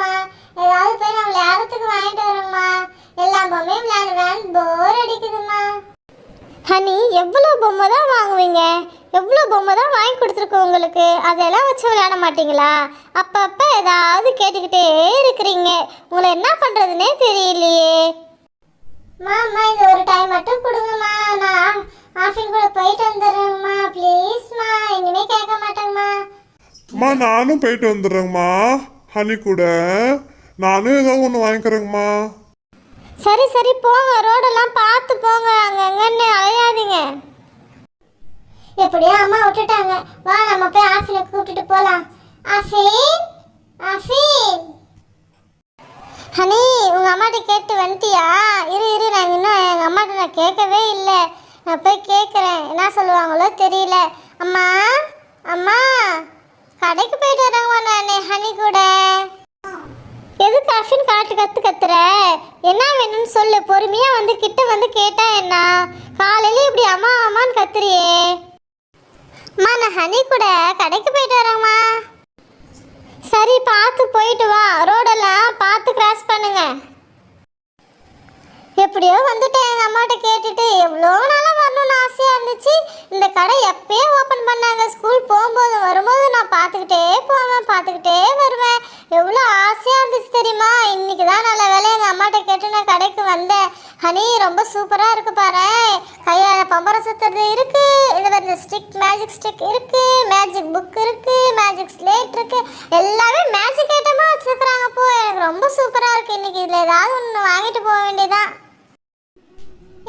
கொடுங்கம்மா. ஏதாவது போய் நான் விளையாடுறதுக்கு வாங்கிட்டு வரேங்கம்மா. எல்லா பொம்மையும் விளையாடுவேன், போர் அடிக்குதும்மா. ஹனி, எவ்வளோ பொம்மை தான் வாங்குவீங்க? எவ்வளோ பொம்மை தான் வாங்கி கொடுத்துருக்கோம் உங்களுக்கு. அதெல்லாம் வச்சு விளையாட மாட்டீங்களா? அப்பப்போ ஏதாவது கேட்டுக்கிட்டே இருக்கிறீங்க. உங்களை என்ன பண்ணுறதுனே தெரியலையே. மாமா, இது ஒரு டைம் மட்டும் கொடுங்கம்மா. நான் ஆஃபின் கூட போயிட்டு வந்துடுறேங்கம்மா. ப்ளீஸ்மா, இனிமே கேட்க மாட்டேங்கம்மா. அம்மா, நானும் போயிட்டு வந்துடுறேங்கம்மா. ஹனி கூட நானும் ஏதோ ஒன்று வாங்கிக்கிறேங்கம்மா. சரி சரி போங்க, ரோடெல்லாம் பார்த்து போங்க, அங்கங்கன்னு அலையாதீங்க. எப்படியோ அம்மா விட்டுட்டாங்க. வா, நம்ம போய் ஆஃபினை கூப்பிட்டுட்டு போகலாம். ஆஃபின், ஆஃபின். ஹனி, உங்கள் அம்மாட்ட கேட்டு வந்துட்டியா? இரு நான் இன்னும் எங்கள் அம்மாட்ட நான் கேட்கவே இல்லை. நான் போய் கேட்குறேன், என்ன சொல்லுவாங்களோ தெரியல. அம்மா, அம்மா, கடைக்கு போயிட்டு வரேங்கம்மா நான் ஹனி கூட. எதுக்கு அஃபின் கத்துற? என்ன வேணும்னு சொல்லு. பொறுமையாக வந்து கிட்ட வந்து கேட்டா என்ன? காலையில இப்படி அம்மா அம்மான்னு கத்துறியே. அம்மா, நான் ஹனி கூட கடைக்கு போயிட்டு வரேங்கம்மா. சரி, பார்த்து போயிட்டு வா. ரோடெல்லாம் பார்த்து கிராஸ் பண்ணுங்க. எப்படியோ வந்துட்டேன். எங்கள் அம்மாட்ட கேட்டுட்டு எவ்வளோ நாளாக வரணும்னு ஆசையாக இருந்துச்சு. இந்த கடை எப்பயே ஓப்பன் பண்ணாங்க. ஸ்கூல் போகும்போது வரும்போது நான் பார்த்துக்கிட்டே போவேன், பார்த்துக்கிட்டே வருவேன். எவ்வளோ ஆசையாக இருந்துச்சு தெரியுமா? இன்னைக்கு தான் நல்ல வேலை எங்கள் அம்மாட்ட கேட்டு நான் கடைக்கு வந்தேன். ஹனி, ரொம்ப சூப்பராக இருக்கு பாரு. கையால் பம்பரம் சுற்றுறது இருக்குது, இந்த மாதிரி ஸ்டிக், மேஜிக் ஸ்டிக் இருக்குது, மேஜிக் புக் இருக்குது, மேஜிக் ஸ்லேட் இருக்குது. எல்லாமே மேஜிக் ஐட்டமாக வச்சுருக்குறாங்க. போ, எனக்கு ரொம்ப சூப்பராக இருக்குது. இன்னைக்கு இதில் ஏதாவது ஒன்று வாங்கிட்டு போக வேண்டியதான்.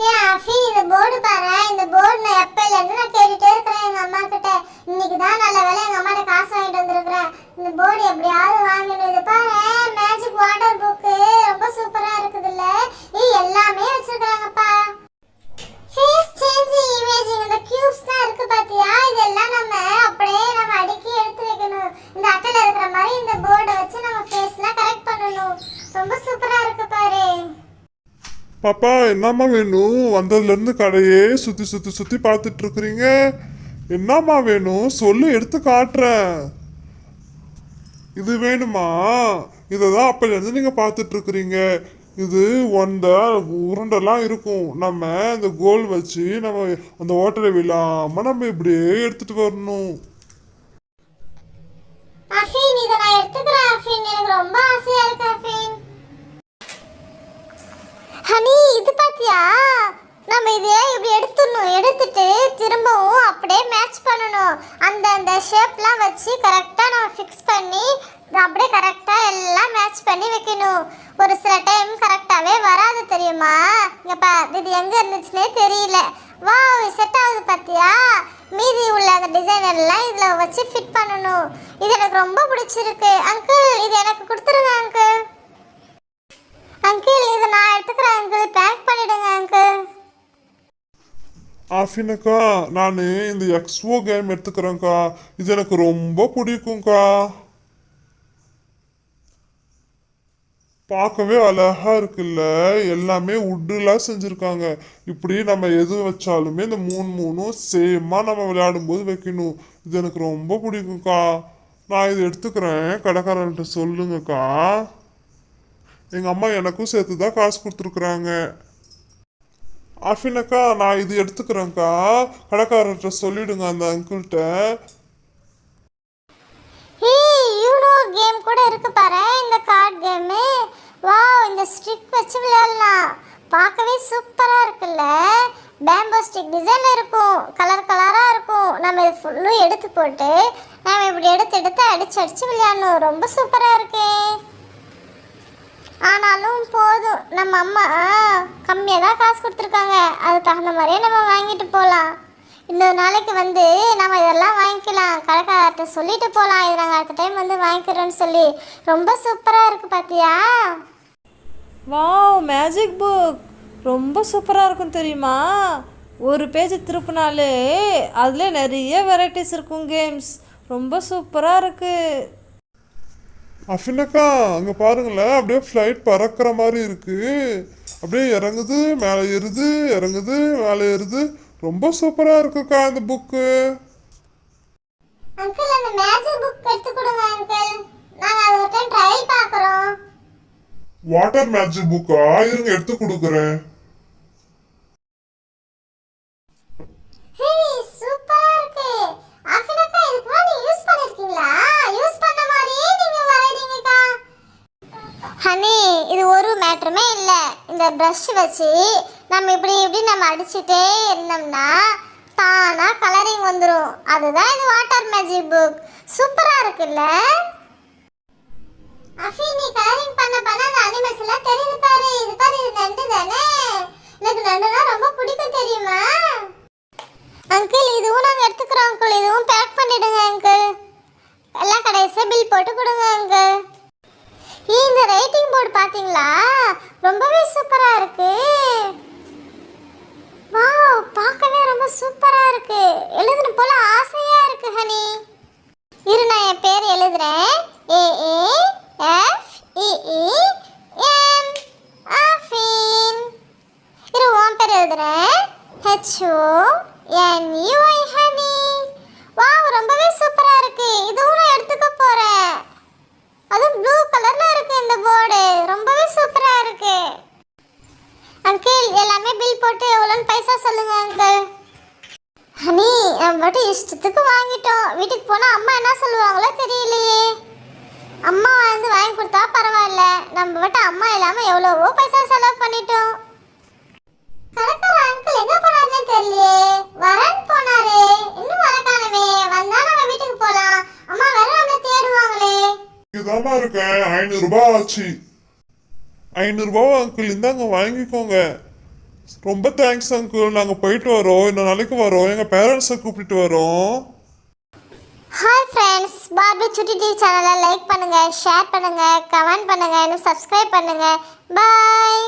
ஏன் அஃபின், இந்த போர்டு பாரு. இந்த போர்டு நான் எப்பயிலேருந்து நான் கேட்டுகிட்டே இருக்கிறேன் எங்கள் அம்மா கிட்ட. இன்னைக்கு தான் நல்ல வேலை எங்கள் அம்மாட்ட காசு வாங்கிட்டு வந்துருக்குறேன். இந்த போர்டு எப்படியாவது வாங்கணும். இது பாரு, மேஜிக் வாட்டர் புக்கு ரொம்ப சூப்பராக இருக்குதுல்ல. எல்லாமே வச்சுருக்காங்கப்பா. ஃபேஸ் சேஞ்சிங் இமேஜிங், இந்த கியூப்ஸ்லாம் இருக்குது பார்த்தியா? இதெல்லாம் நம்ம அப்படியே நம்ம அடுக்கி எடுத்து வைக்கணும். இந்த அட்டையில் இருக்கிற மாதிரி இந்த போர்டை வச்சு நம்ம ஃபேஸ்லாம் கரெக்ட் பண்ணணும். ரொம்ப சூப்பராக இருக்கு பாரு. பாப்பா, என்னம்மா வேணும்? வந்ததுலேருந்து கடையே சுற்றி பார்த்துட்டு இருக்கிறீங்க. என்னம்மா வேணும் சொல்லு, எடுத்து காட்டுறேன். இது வேணுமா? இதை தான் அப்போலேருந்து நீங்கள் பார்த்துட்டு இருக்கிறீங்க. இது உருண்டெல்லாம் இருக்கும். நம்ம இந்த கோல் வச்சு நம்ம அந்த ஓட்டரை விழாமல் நம்ம இப்படியே எடுத்துட்டு வரணும். அஃபின், இதை நான் எடுத்துக்கிறேன் அஃபின். எனக்கு ரொம்ப ஆசையா இருக்கு அஃபின். ஹனி, இது பாத்தியா? நம்ம இதை இப்படி எடுத்துட்டு திரும்பவும் அப்படியே மேட்ச் பண்ணணும். அந்த ஷேப்லாம் வச்சு கரெக்டாக நம்ம ஃபிக்ஸ் பண்ணி அப்படியே கரெக்டாக எல்லாம் மேட்ச் பண்ணி வைக்கணும். ஒரு சில டைம் கரெக்டாகவே வராது தெரியுமா? இங்கே இது எங்கே இருந்துச்சுன்னே தெரியல. வா, செட் ஆகுது பார்த்தியா? மீதி உள்ள அந்த டிசைன் எல்லாம் இதில் வச்சு ஃபிட் பண்ணணும். இது எனக்கு ரொம்ப பிடிச்சிருக்கு. அங்கிள், இது எனக்கு கொடுத்துருங்க அங்கிள். அங்கிள், இதை நான் எடுத்துக்கிறேன் அங்கிள். பேக் பண்ணிடுங்க அங்கிள். ஆஃபினக்கா, நான் இந்த எக்ஸ்போ கேம் எடுத்துக்கிறேன்க்கா. இது எனக்கு ரொம்ப பிடிக்கும்க்கா. பார்க்கவே அழகா இருக்குல்ல. எல்லாமே உட்டுலாம் செஞ்சுருக்காங்க. இப்படி நம்ம எது வச்சாலுமே இந்த மூணும் சேமாக நம்ம விளையாடும்போது வைக்கணும். இது எனக்கு ரொம்ப பிடிக்கும்க்கா. நான் இது எடுத்துக்கிறேன். கடைக்காரன்ட்ட சொல்லுங்கக்கா. எங்கள் அம்மா எனக்கும் சேர்த்து தான் காசு கொடுத்துருக்குறாங்க. ஆஃபினக்கா, நான் இது எடுத்துக்கிறேன்க்கா. கடைக்காரர்கிட்ட சொல்லிடுங்க அந்த அங்கிள்கிட்ட. யூனோ கேம் கூட இருக்கு பாரு, இந்த கார்டு கேம். வாவ், இந்த ஸ்டிக் வச்சு விளையாடலாம். பார்க்கவே சூப்பராக இருக்குல்ல. பேம்போ ஸ்டிக் டிசைன் இருக்கும், கலர் கலராக இருக்கும். நம்ம இது ஃபுல்லும் எடுத்து போட்டு நம்ம இப்படி எடுத்து அடிச்சு விளையாடணும். ரொம்ப சூப்பராக இருக்கு. ஆனாலும் போதும், நம்ம அம்மா கம்மியாக தான் காசு கொடுத்துருக்காங்க. அதுக்கு தகுந்த மாதிரியே நம்ம வாங்கிட்டு போகலாம். இன்னொரு நாளைக்கு வந்து நம்ம இதெல்லாம் வாங்கிக்கலாம். கடைக்காரர்கிட்ட சொல்லிட்டு போகலாம், இது நாங்கள் அடுத்த டைம் வந்து வாங்கிக்கிறோன்னு சொல்லி. ரொம்ப சூப்பராக இருக்குது பார்த்தியா? வாவ், மேஜிக் புக் ரொம்ப சூப்பராக இருக்கும் தெரியுமா? ஒரு பேஜ் திருப்பினாலே அதில் நிறைய வெரைட்டிஸ் இருக்கும் கேம்ஸ். ரொம்ப சூப்பராக இருக்குது. அஃபினக்கா, அங்கே பாருங்களேன், அப்படியே ஃப்ளைட் பறக்கிற மாதிரி இருக்கு. அப்படியே இறங்குது, மேலே ஏறுது, இறங்குது, மேலே ஏறுது. ரொம்ப சூப்பராக இருக்குக்கா இந்த புக்கு. அங்கிள், அந்த மேஜிக் புக் எடுத்து கொடுங்க அங்கிள். நாங்க அதை ஒரு டைம் ட்ரையல் பார்க்குறோம். வாட்டர் மேஜிக் புக்கா? இருங்க எடுத்து கொடுக்குறேன். ஹே சூப்பரா இருக்கு. அஃபினாக்கா இதுக்கு முன்னாடி யூஸ் பண்ணிருக்கீங்களா? யூஸ் பண்ண மாதிரியே நீங்க வரையறீங்கக்கா. ஹனி இது ஒரு மேட்டருமே இல்ல. இந்த பிரஷ் வச்சு நம்ம இப்படி நம்ம அடிச்சிட்டே இருந்தோம்னா தானா கலரிங் வந்துரும். அதுதான் இது வாட்டர் மேஜிக் புக். சூப்பரா இருக்குல்ல? அஃபி நீ கலரிங் பண்ண அந்த அனிமல்ஸ் எல்லாம் தெரியுது பாரு. இது பாரு, இது நண்டு தானே? எனக்கு நண்டுனா ரொம்ப பிடிக்கும் தெரியுமா? அங்கிள் இதுவும் நாங்க எடுத்துக்கிறோம் அங்கிள். இதுவும் பேக் பண்ணிடுங்க அங்கிள். எல்லாம் கடைசியா பில் போட்டு கொடுங்க அங்கிள். இந்த ரைட்டிங் போர்டு பாத்தீங்களா? ரொம்பவே சூப்பரா இருக்கு. வாவ், பார்க்கவே ரொம்ப சூப்பரா இருக்கு. எழுதணும் போல ஆசையா இருக்கு ஹனி. இரு நான் என் பேர் எழுதுறேன். AAFEEM ஆஃபின். இரு உன் பேர் எழுதுறேன். HONUI honey. வாவ், ரொம்பவே சூப்பரா இருக்கு. இதுவும் நான் எடுத்துக்க போறேன். அதுவும் ப்ளூ கலர்ல இருக்கு இந்த போர்டு. ரொம்பவே சூப்பரா இருக்கு. அங்கிள் எல்லாமே பில் போட்டு எவ்வளோன்னு பைசா சொல்லுங்க அங்கிள். ஹனி நம்ம மட்டும் இஷ்டத்துக்கு வாங்கிட்டோம். வீட்டுக்கு போனால் அம்மா என்ன சொல்லுவாங்களோ தெரியலையே. அம்மா வந்து வாங்கி கொடுத்தா பரவாயில்ல. நம்ம மட்டும் அம்மா இல்லாமல் எவ்வளவோ பைசா செலவு பண்ணிட்டோம். கடைக்கார அங்கிள் எங்கே போனாருன்னு தெரியலையே. வரேன்னு போனாரு, இன்னும் வர காணுமே. வந்தா நம்ம வீட்டுக்கு போகலாம். அம்மா வேற நம்மளை தேடுவாங்களே. இதாம்மா இருக்கேன். 500 ரூபாய் ஆச்சு. 500 ரூபாய் அங்கிள் இந்தாங்க வாங்கிக்கோங்க. ரொம்ப தேங்க்ஸ் அங்கிள். நாங்கள் போயிட்டு வரோம். இன்னும் நாளைக்கு வரோம். எங்கள் பேரண்ட்ஸை கூப்பிட்டு வரோம். ஹாய் ஃப்ரெண்ட்ஸ், பார்பி சுட்டி டிவி சேனலை லைக் பண்ணுங்கள், ஷேர் பண்ணுங்கள், கமெண்ட் பண்ணுங்கள், இன்னும் சப்ஸ்கிரைப் பண்ணுங்கள். பாய்.